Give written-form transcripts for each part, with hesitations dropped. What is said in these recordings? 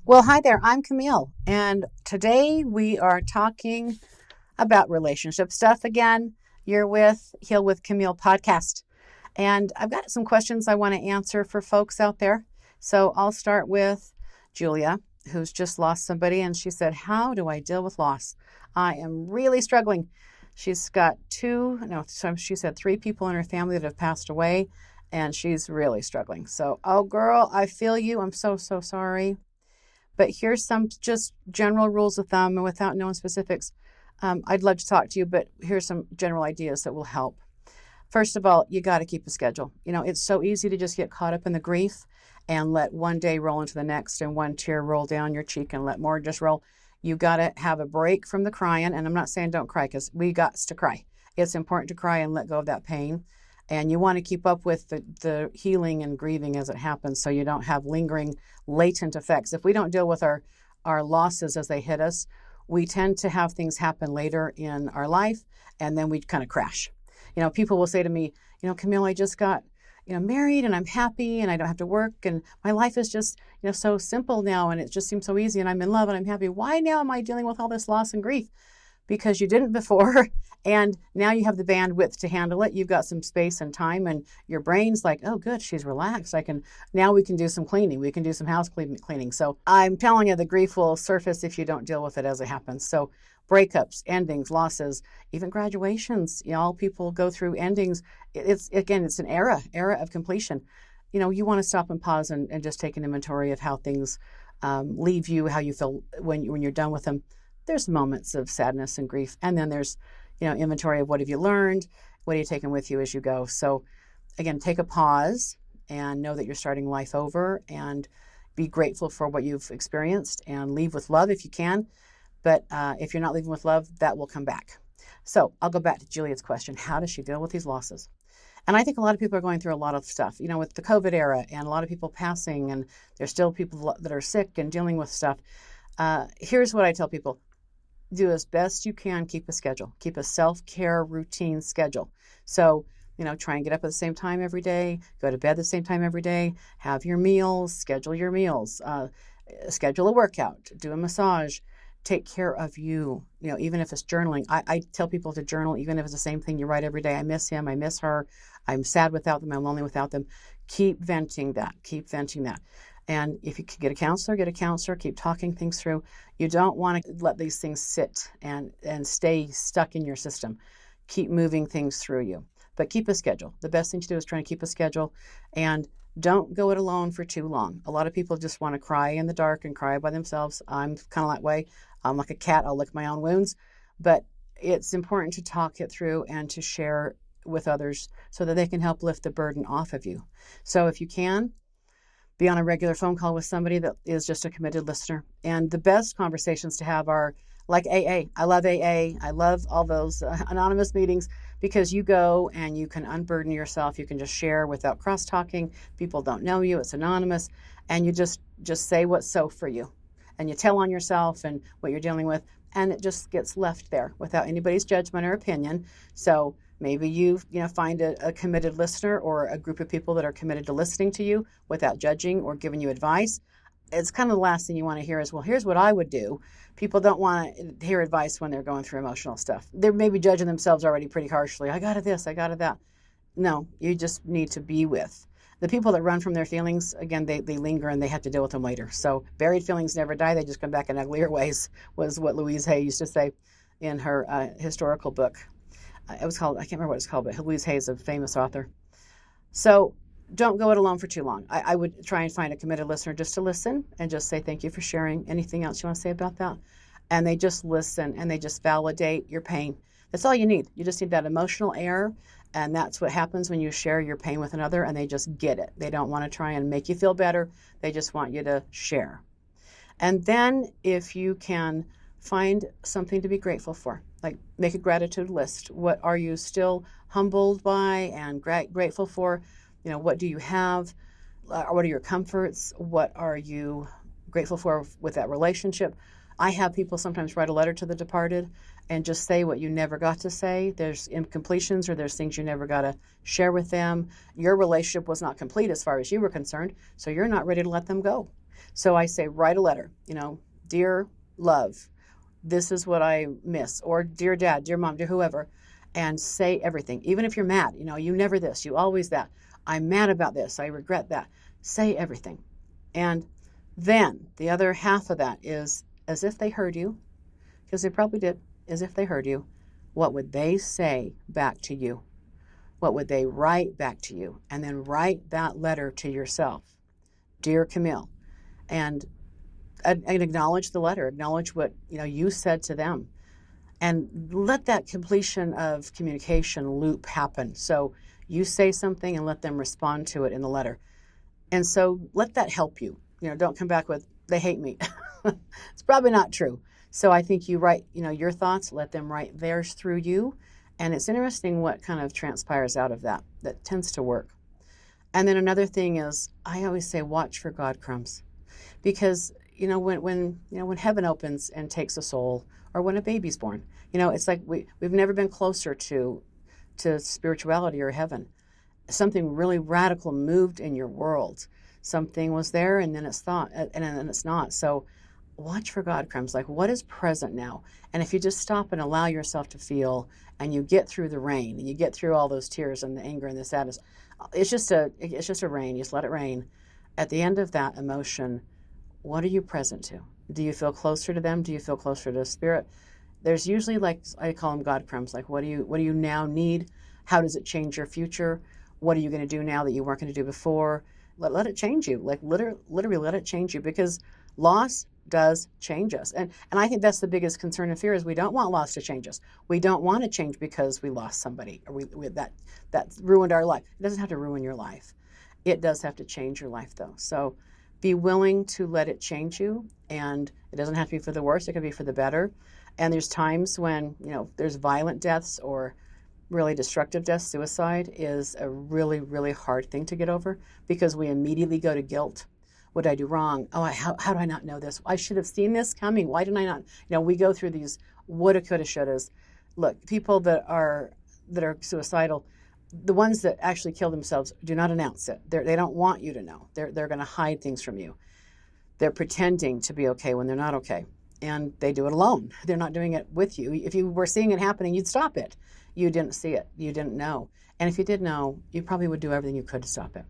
Well, hi there. I'm Camille, and today we are talking about relationship stuff again. You're with Heal with Camille podcast, and I've got some questions I want to answer for folks out there. So I'll start with Julia, who's just lost somebody, and she said, "How do I deal with loss? I am really struggling." She's got she said three people in her family that have passed away, and she's really struggling. So, oh girl, I feel you. I'm so sorry. But here's some just general rules of thumb and without knowing specifics. I'd love to talk to you, but here's some general ideas that will help. First of all, you got to keep a schedule. It's so easy to just get caught up in the grief and let one day roll into the next and one tear roll down your cheek and let more just roll. You got to have a break from the crying. And I'm not saying don't cry, because we got to cry. It's important to cry and let go of that pain. And you want to keep up with the healing and grieving as it happens, so you don't have lingering latent effects. If we don't deal with our losses as they hit us, we tend to have things happen later in our life, and then we kind of crash. People will say to me, Camille, I just got, married, and I'm happy, and I don't have to work, and my life is just, so simple now, and it just seems so easy, and I'm in love, and I'm happy. Why now am I dealing with all this loss and grief? Because you didn't before, and now you have the bandwidth to handle it. You've got some space and time, and your brain's like, oh good, she's relaxed. Now we can do some cleaning. We can do some house cleaning. So I'm telling you, the grief will surface if you don't deal with it as it happens. So breakups, endings, losses, even graduations, all people go through endings. It's an era of completion. You want to stop and pause and just take an inventory of how things leave you, how you feel when you're done with them. There's moments of sadness and grief, and then there's inventory of what have you learned, what are you taking with you as you go. So again, take a pause and know that you're starting life over, and be grateful for what you've experienced, and leave with love if you can. But if you're not leaving with love, that will come back. So I'll go back to Juliet's question. How does she deal with these losses? And I think a lot of people are going through a lot of stuff, with the COVID era and a lot of people passing, and there's still people that are sick and dealing with stuff. Here's what I tell people. Do as best you can, keep a schedule, keep a self-care routine schedule. So, try and get up at the same time every day, go to bed at the same time every day, have your meals, schedule your meals, schedule a workout, do a massage, take care of you, even if it's journaling. I tell people to journal, even if it's the same thing you write every day. I miss him, I miss her, I'm sad without them, I'm lonely without them. Keep venting that. And if you could get a counselor, keep talking things through. You don't want to let these things sit and stay stuck in your system. Keep moving things through you, but keep a schedule. The best thing to do is try to keep a schedule, and don't go it alone for too long. A lot of people just want to cry in the dark and cry by themselves. I'm kind of that way. I'm like a cat. I'll lick my own wounds, but it's important to talk it through and to share with others so that they can help lift the burden off of you. So if you can, be on a regular phone call with somebody that is just a committed listener. And the best conversations to have are like AA. I love AA. I love all those anonymous meetings, because you go and you can unburden yourself. You can just share without cross-talking. People don't know you. It's anonymous. And you just say what's so for you. And you tell on yourself and what you're dealing with. And it just gets left there without anybody's judgment or opinion. So maybe you find a committed listener, or a group of people that are committed to listening to you without judging or giving you advice. It's kind of the last thing you want to hear is, well, here's what I would do. People don't want to hear advice when they're going through emotional stuff. They're maybe judging themselves already pretty harshly. I got this, I got that. No, you just need to be with. The people that run from their feelings, again, they linger and they have to deal with them later. So buried feelings never die. They just come back in uglier ways, was what Louise Hay used to say in her historical book. It was called, I can't remember what it's called, but Louise Hay is a famous author. So don't go it alone for too long. I would try and find a committed listener just to listen and just say, thank you for sharing. Anything else you want to say about that? And they just listen and they just validate your pain. That's all you need. You just need that emotional air. And that's what happens when you share your pain with another, and they just get it. They don't want to try and make you feel better. They just want you to share. And then if you can find something to be grateful for, like make a gratitude list. What are you still humbled by and grateful for? What do you have? What are your comforts? What are you grateful for with that relationship? I have people sometimes write a letter to the departed and just say what you never got to say. There's incompletions, or there's things you never got to share with them. Your relationship was not complete as far as you were concerned, so you're not ready to let them go. So I say, write a letter, dear love, this is what I miss, or dear dad, dear mom, dear whoever, and say everything. Even if you're mad, you never this, you always that. I'm mad about this. I regret that. Say everything. And then the other half of that is as if they heard you, because they probably did, as if they heard you. What would they say back to you? What would they write back to you? And then write that letter to yourself. Dear Kimile, and acknowledge the letter, acknowledge what you said to them, and let that completion of communication loop happen. So you say something and let them respond to it in the letter. And so let that help you. Don't come back with, they hate me. It's probably not true. So I think you write, your thoughts, let them write theirs through you. And it's interesting what kind of transpires out of that. That tends to work. And then another thing is, I always say, watch for God crumbs. Because, when heaven opens and takes a soul, or when a baby's born, it's like we've never been closer to spirituality or heaven. Something really radical moved in your world. Something was there, and then it's not. So watch for God crumbs. Like, what is present now? And if you just stop and allow yourself to feel, and you get through the rain, and you get through all those tears and the anger and the sadness, it's just a rain. You just let it rain. At the end of that emotion, what are you present to? Do you feel closer to them? Do you feel closer to spirit? There's usually, like, I call them God crumbs. Like, what do you now need? How does it change your future? What are you going to do now that you weren't going to do before? Let it change you. Like, literally let it change you, because loss does change us. And I think that's the biggest concern and fear, is we don't want loss to change us. We don't want to change because we lost somebody, or that ruined our life. It doesn't have to ruin your life. It does have to change your life, though. So be willing to let it change you. And it doesn't have to be for the worse. It can be for the better. And there's times when, there's violent deaths or really destructive death. Suicide is a really, really hard thing to get over, because we immediately go to guilt. What did I do wrong? Oh, how do I not know this? I should have seen this coming. Why didn't I not? We go through these woulda, coulda, shouldas. Look, people that are suicidal, the ones that actually kill themselves, do not announce it. They don't want you to know. They're going to hide things from you. They're pretending to be okay when they're not okay. And they do it alone. They're not doing it with you. If you were seeing it happening, you'd stop it. You didn't see it. You didn't know. And if you did know, you probably would do everything you could to stop it.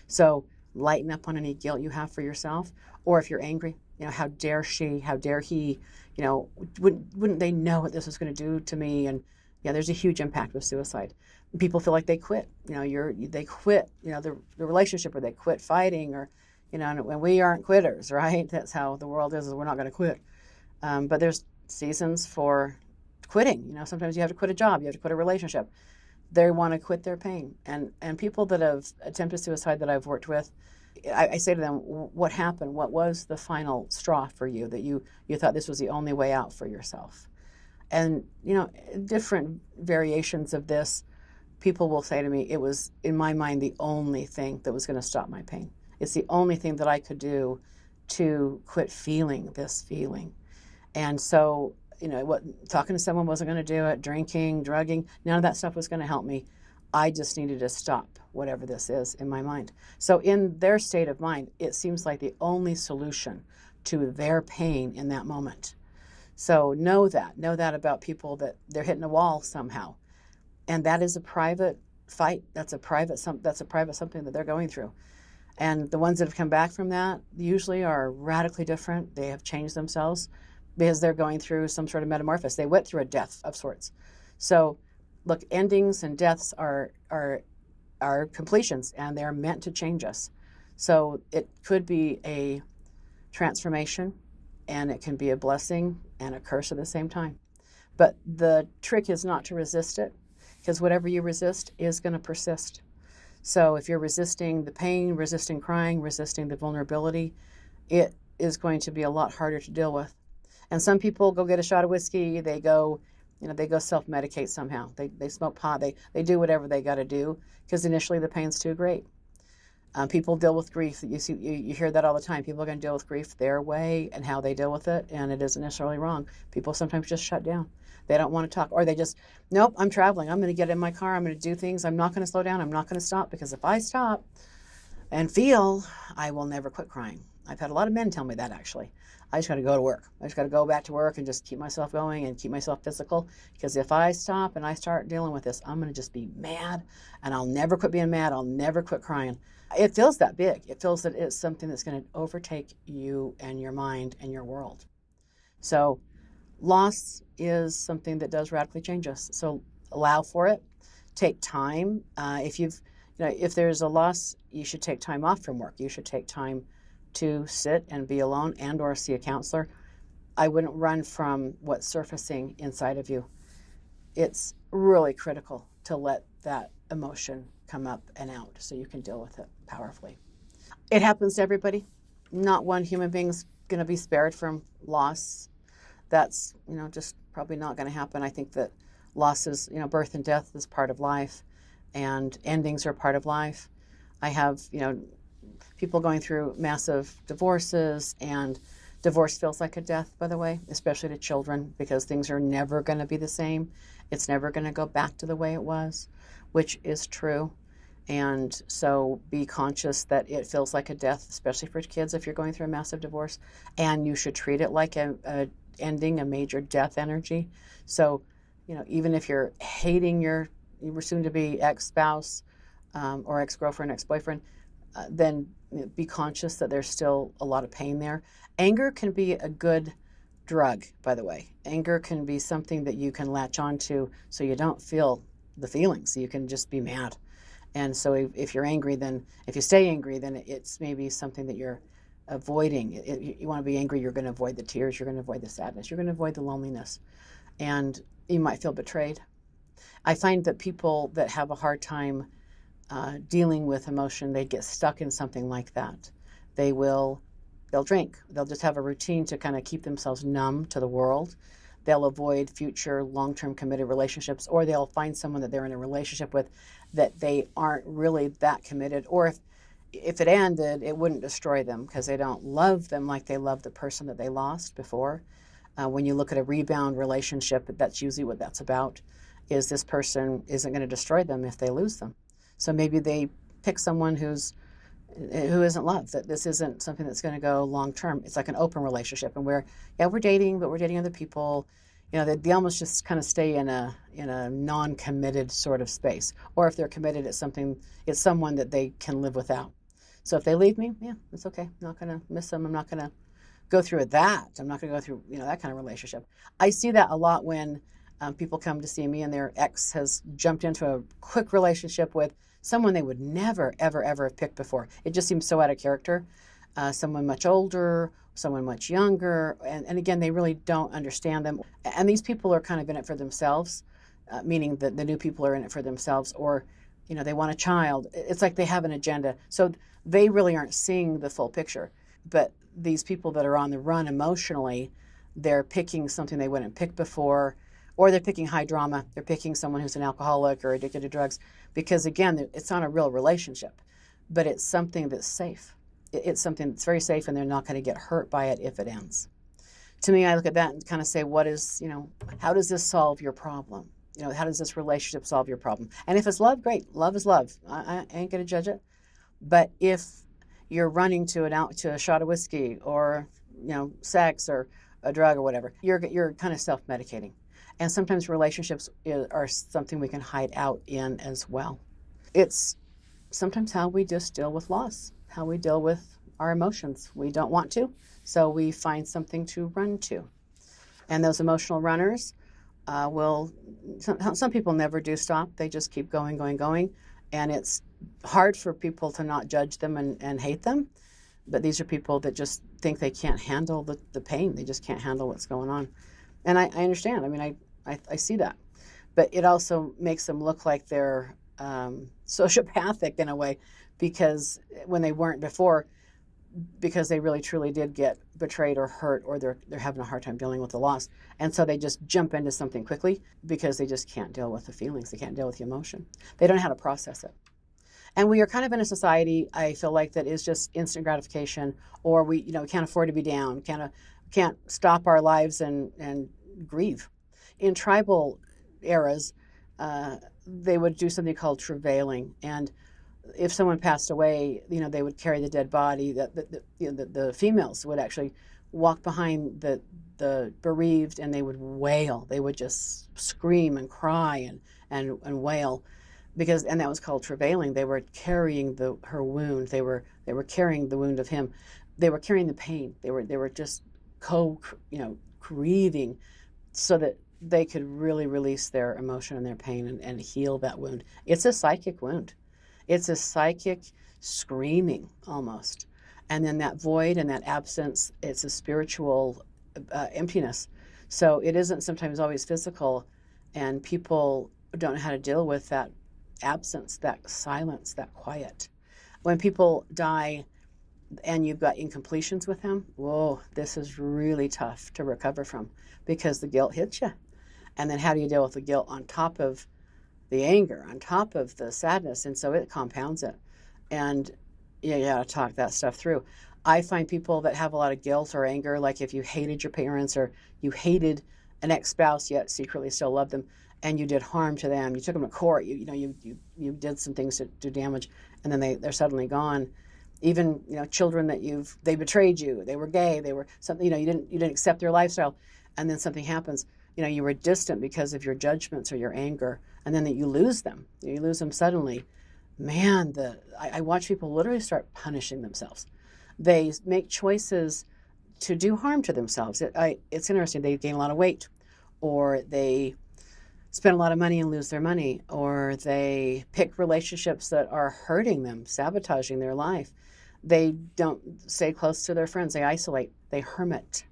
So lighten up on any guilt you have for yourself. Or if you're angry, how dare she, how dare he, wouldn't they know what this was going to do to me? And yeah, there's a huge impact with suicide. People feel like they quit. They quit, the relationship, or they quit fighting, or, and we aren't quitters, right? That's how the world is we're not going to quit. But there's seasons for quitting. Sometimes you have to quit a job, you have to quit a relationship. They want to quit their pain. And people that have attempted suicide that I've worked with, I say to them, what happened? What was the final straw for you, that you thought this was the only way out for yourself? And, different variations of this, people will say to me, it was, in my mind, the only thing that was going to stop my pain. It's the only thing that I could do to quit feeling this feeling. And so, talking to someone wasn't going to do it. Drinking, drugging, none of that stuff was going to help me. I just needed to stop whatever this is in my mind. So in their state of mind, it seems like the only solution to their pain in that moment. So know that about people, that they're hitting a wall somehow. And that is a private fight. That's a private something that they're going through. And the ones that have come back from that usually are radically different. They have changed themselves because they're going through some sort of metamorphosis. They went through a death of sorts. So look, endings and deaths are completions, and they're meant to change us. So it could be a transformation, and it can be a blessing and a curse at the same time. But the trick is not to resist it, because whatever you resist is going to persist. So if you're resisting the pain, resisting crying, resisting the vulnerability, it is going to be a lot harder to deal with. And some people go get a shot of whiskey, they go self-medicate somehow. They smoke pot, they do whatever they got to do, because initially the pain's too great. People deal with grief. You hear that all the time. People are going to deal with grief their way and how they deal with it, and it isn't necessarily wrong. People sometimes just shut down. They don't want to talk, or they just, nope, I'm traveling. I'm going to get in my car. I'm going to do things. I'm not going to slow down. I'm not going to stop, because if I stop and feel, I will never quit crying. I've had a lot of men tell me that, actually. I just got to go to work. I just got to go back to work and just keep myself going and keep myself physical. Because if I stop and I start dealing with this, I'm going to just be mad, and I'll never quit being mad. I'll never quit crying. It feels that big. It feels that it's something that's going to overtake you and your mind and your world. So loss is something that does radically change us. So allow for it. Take time. If there's a loss, you should take time off from work. You should take time to sit and be alone and or see a counselor. I wouldn't run from what's surfacing inside of you. It's really critical to let that emotion come up and out so you can deal with it powerfully. It happens to everybody. Not one human being's going to be spared from loss. That's, just probably not going to happen. I think that loss is, birth and death is part of life, and endings are part of life. I have, people going through massive divorces, and divorce feels like a death, by the way, especially to children, because things are never going to be the same. It's never going to go back to the way it was, which is true. And so be conscious that it feels like a death, especially for kids if you're going through a massive divorce, and you should treat it like a ending, a major death energy. So, even if you're hating your soon-to-be ex-spouse or ex-girlfriend, ex-boyfriend, then be conscious that there's still a lot of pain there. Anger can be a good drug, by the way. Anger can be something that you can latch onto so you don't feel the feelings. You can just be mad. And so if you're angry, then if you stay angry, then it's maybe something that you're avoiding. You want to be angry, you're going to avoid the tears, you're going to avoid the sadness, you're going to avoid the loneliness, and you might feel betrayed. I find that people that have a hard time dealing with emotion, they get stuck in something like that. They'll drink. They'll just have a routine to kind of keep themselves numb to the world. They'll avoid future long-term committed relationships, or they'll find someone that they're in a relationship with that they aren't really that committed, or if it ended, it wouldn't destroy them because they don't love them like they love the person that they lost before. When you look at a rebound relationship, that's usually what that's about, is this person isn't going to destroy them if they lose them. So maybe they pick someone who isn't love, that this isn't something that's going to go long term. It's like an open relationship, and we're dating, but we're dating other people. They almost just kind of stay in a non-committed sort of space. Or if they're committed, it's someone that they can live without. So if they leave me, it's okay. I'm not going to miss them. I'm not going to go through that. I'm not going to go through that kind of relationship. I see that a lot when people come to see me and their ex has jumped into a quick relationship with someone they would never, ever, ever have picked before. It just seems so out of character. Someone much older, someone much younger, and again, they really don't understand them. And these people are kind of in it for themselves, meaning that the new people are in it for themselves, or they want a child. It's like they have an agenda. So they really aren't seeing the full picture. But these people that are on the run emotionally, they're picking something they wouldn't pick before, or they're picking high drama. They're picking someone who's an alcoholic or addicted to drugs because, again, it's not a real relationship, but it's something that's safe. It's something that's very safe, and they're not going to get hurt by it if it ends. To me, I look at that and kind of say, how does this solve your problem? How does this relationship solve your problem? And if it's love, great. Love is love. I ain't going to judge it. But if you're running to a shot of whiskey or, sex or a drug or whatever, you're kind of self-medicating. And sometimes relationships are something we can hide out in as well. It's sometimes how we just deal with loss, how we deal with our emotions. We don't want to, so we find something to run to. And those emotional runners some people never do stop. They just keep going. And it's hard for people to not judge them and hate them. But these are people that just think they can't handle the pain. They just can't handle what's going on. And I understand. I mean, I see that. But it also makes them look like they're sociopathic in a way, because when they weren't before, because they really truly did get betrayed or hurt, or they're having a hard time dealing with the loss. And so they just jump into something quickly because they just can't deal with the feelings. They can't deal with the emotion. They don't know how to process it. And we are kind of in a society, I feel like, that is just instant gratification, or we can't afford to be down, can't stop our lives and grieve. In tribal eras, they would do something called travailing, and if someone passed away, they would carry the dead body. The females would actually walk behind the bereaved, and they would wail. They would just scream and cry and wail, and that was called travailing. They were carrying her wound. They were carrying the wound of him. They were carrying the pain. They were just grieving, so that they could really release their emotion and their pain and heal that wound. It's a psychic wound. It's a psychic screaming almost. And then that void and that absence, it's a spiritual emptiness. So it isn't sometimes always physical, and people don't know how to deal with that absence, that silence, that quiet. When people die and you've got incompletions with them, whoa, this is really tough to recover from, because the guilt hits you. And then how do you deal with the guilt on top of the anger, on top of the sadness? And so it compounds it. And you got to talk that stuff through. I find people that have a lot of guilt or anger, like if you hated your parents or you hated an ex-spouse yet secretly still love them, and you did harm to them, you took them to court, you did some things to do damage, and then they're suddenly gone. Even children that they betrayed you, they were gay, they were something, you didn't accept their lifestyle, and then something happens. You were distant because of your judgments or your anger, and then that you lose them. You lose them suddenly. Man, I watch people literally start punishing themselves. They make choices to do harm to themselves. It's interesting. They gain a lot of weight, or they spend a lot of money and lose their money, or they pick relationships that are hurting them, sabotaging their life. They don't stay close to their friends. They isolate. They hermit.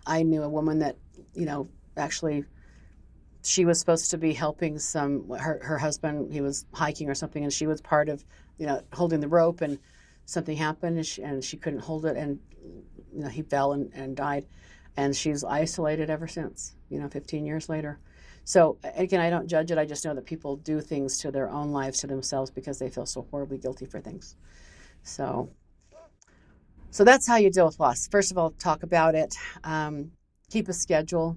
I knew a woman that, actually, she was supposed to be helping her husband. He was hiking or something, and she was part of, holding the rope, and something happened, and she couldn't hold it, and, he fell and died. And she's isolated ever since, 15 years later. So again, I don't judge it. I just know that people do things to their own lives, to themselves, because they feel so horribly guilty for things. So that's how you deal with loss. First of all, talk about it. Keep a schedule.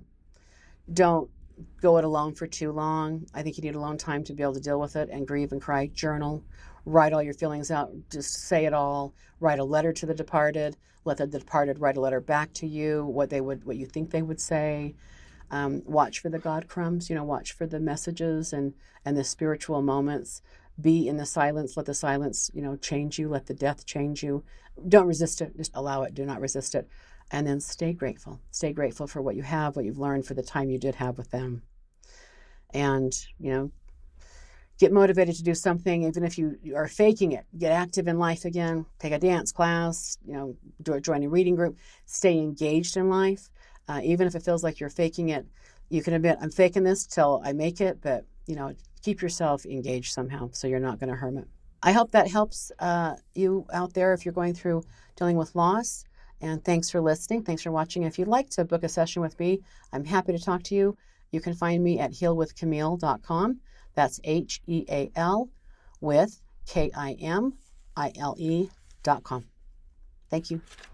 Don't go it alone for too long. I think you need alone time to be able to deal with it and grieve and cry. Journal. Write all your feelings out. Just say it all. Write a letter to the departed. Let the departed write a letter back to you, what you think they would say. Watch for the God crumbs. Watch for the messages and the spiritual moments. Be in the silence. Let the silence, change you. Let the death change you. Don't resist it. Just allow it. Do not resist it. And then stay grateful. Stay grateful for what you have, what you've learned, for the time you did have with them. And, get motivated to do something, even if you are faking it. Get active in life again. Take a dance class, join a reading group. Stay engaged in life. Even if it feels like you're faking it, you can admit, I'm faking this till I make it, but, keep yourself engaged somehow so you're not going to hermit. I hope that helps you out there if you're going through dealing with loss. And thanks for listening. Thanks for watching. If you'd like to book a session with me, I'm happy to talk to you. You can find me at healwithkimile.com. That's HEAL with KIMILE.com. Thank you.